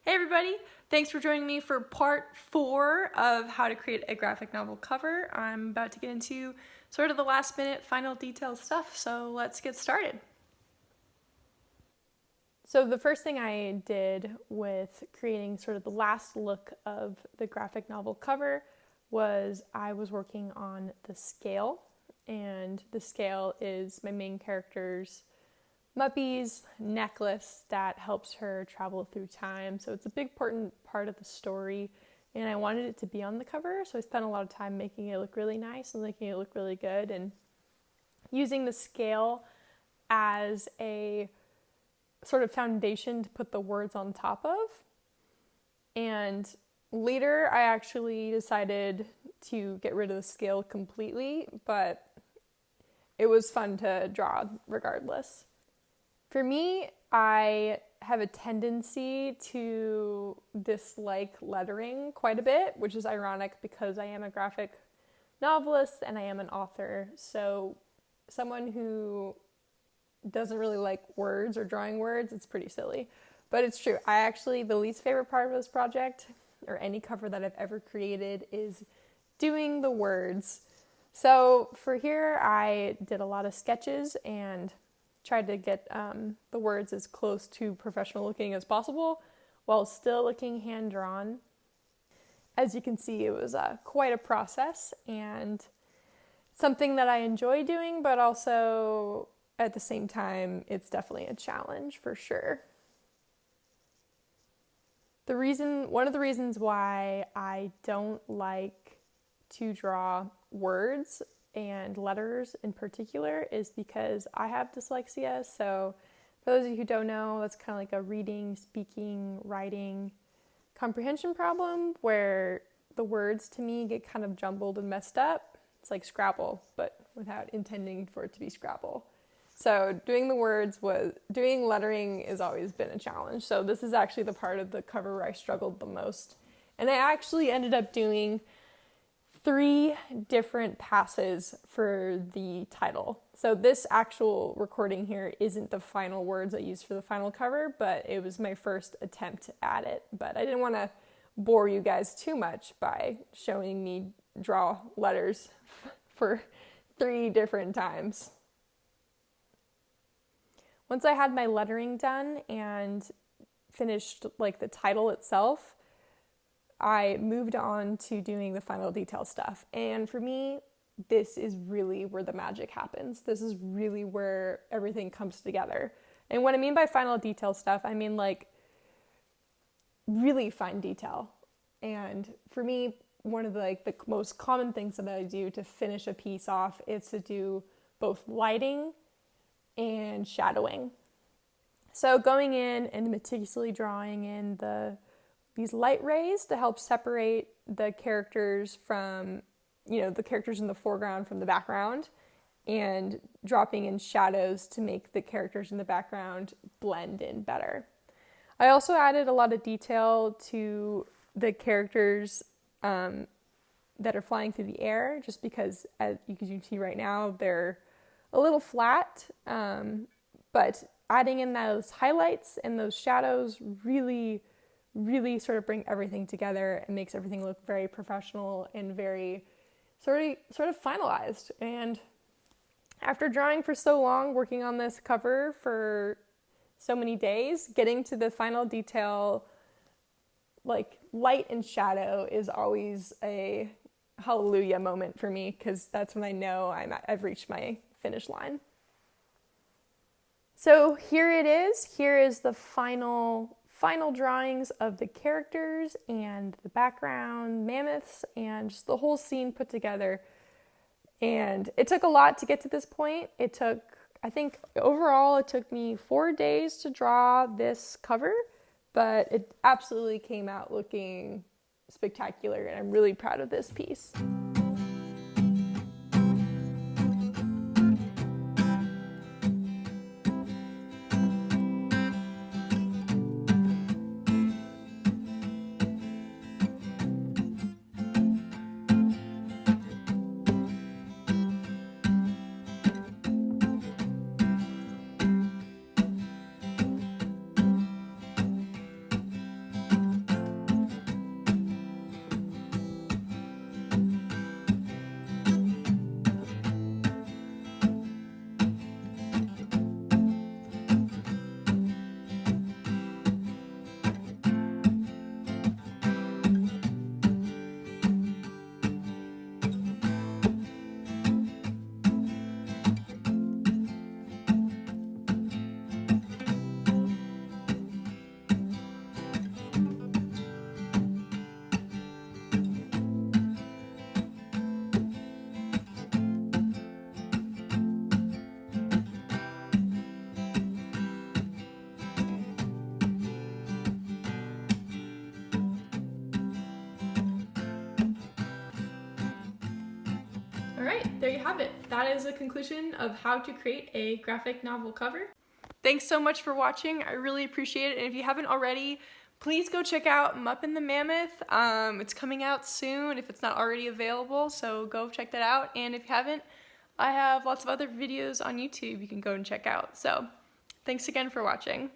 Hey everybody, thanks for joining me for part 4 of how to create a graphic novel cover. I'm about to get into sort of the last minute final detail stuff, so let's get started. So the first thing I did with creating sort of the last look of the graphic novel cover was I was working on the scale, and the scale is my main character's Muppy's necklace that helps her travel through time. So it's a big important part of the story, and I wanted it to be on the cover, so I spent a lot of time making it look really nice and making it look really good, and using the scale as a sort of foundation to put the words on top of. And later I actually decided to get rid of the scale completely, but it was fun to draw regardless. For me, I have a tendency to dislike lettering quite a bit, which is ironic because I am a graphic novelist and I am an author. So someone who doesn't really like words or drawing words, it's pretty silly. But it's true. The least favorite part of this project, or any cover that I've ever created, is doing the words. So for here, I did a lot of sketches and tried to get the words as close to professional looking as possible while still looking hand-drawn. As you can see, it was quite a process and something that I enjoy doing, but also at the same time, it's definitely a challenge for sure. One of the reasons why I don't like to draw words and letters in particular is because I have dyslexia. So for those of you who don't know, that's kind of like a reading, speaking, writing comprehension problem where the words to me get kind of jumbled and messed up. It's like Scrabble, but without intending for it to be Scrabble. So doing lettering has always been a challenge. So this is actually the part of the cover where I struggled the most. And I actually ended up doing 3 different passes for the title. So this actual recording here isn't the final words I used for the final cover, but it was my first attempt at it. But I didn't want to bore you guys too much by showing me draw letters for 3 different times. Once I had my lettering done and finished like the title itself, I moved on to doing the final detail stuff. And for me, this is really where the magic happens. This is really where everything comes together. And what I mean by final detail stuff, I mean like really fine detail. And for me, one of the most common things that I do to finish a piece off is to do both lighting and shadowing. So going in and meticulously drawing in these light rays to help separate the characters from, the characters in the foreground from the background, and dropping in shadows to make the characters in the background blend in better. I also added a lot of detail to the characters that are flying through the air, just because, as you can see right now, they're a little flat, but adding in those highlights and those shadows really sort of bring everything together and makes everything look very professional and very sort of finalized. And after drawing for so long, working on this cover for so many days, getting to the final detail, like light and shadow, is always a hallelujah moment for me, because that's when I know I've reached my finish line. So here it is. Here is the final drawings of the characters and the background mammoths and just the whole scene put together. And it took a lot to get to this point. Overall it took me 4 days to draw this cover, but it absolutely came out looking spectacular, and I'm really proud of this piece. All right, there you have it. That is a conclusion of how to create a graphic novel cover. Thanks so much for watching. I really appreciate it. And if you haven't already, please go check out MUP and The Mammoth. It's coming out soon if it's not already available, so go check that out. And if you haven't, I have lots of other videos on YouTube you can go and check out. So thanks again for watching.